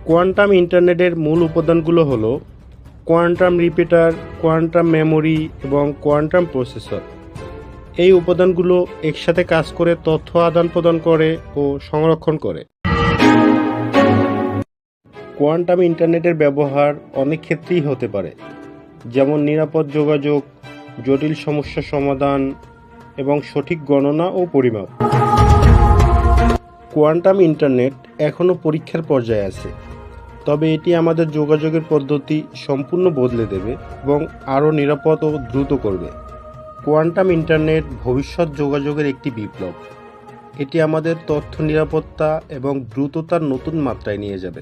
Quantum ইন্টারনেটের মূল উপাদানগুলো হলো কোয়ান্টাম রিপিটার, কোয়ান্টাম মেমোরি এবং কোয়ান্টাম প্রসেসর। এই উপাদানগুলো একসাথে কাজ করে তথ্য আদান-প্রদান করে ও সংরক্ষণ করে। কোয়ান্টাম ইন্টারনেটের ব্যবহার অনেক ক্ষেত্রেই হতে পারে, যেমন নিরাপদ যোগাযোগ, জটিল সমস্যা সমাধান এবং সঠিক গণনা ও পরিমাপ। কোয়ান্টাম ইন্টারনেট এখনও পরীক্ষার পর্যায়ে আছে, তবে এটি আমাদের যোগাযোগের পদ্ধতি সম্পূর্ণ বদলে দেবে এবং আরও নিরাপদ ও দ্রুত করবে। কোয়ান্টাম ইন্টারনেট ভবিষ্যৎ যোগাযোগের একটি বিপ্লব। এটি আমাদের তথ্য নিরাপত্তা এবং দ্রুততার নতুন মাত্রায় নিয়ে যাবে।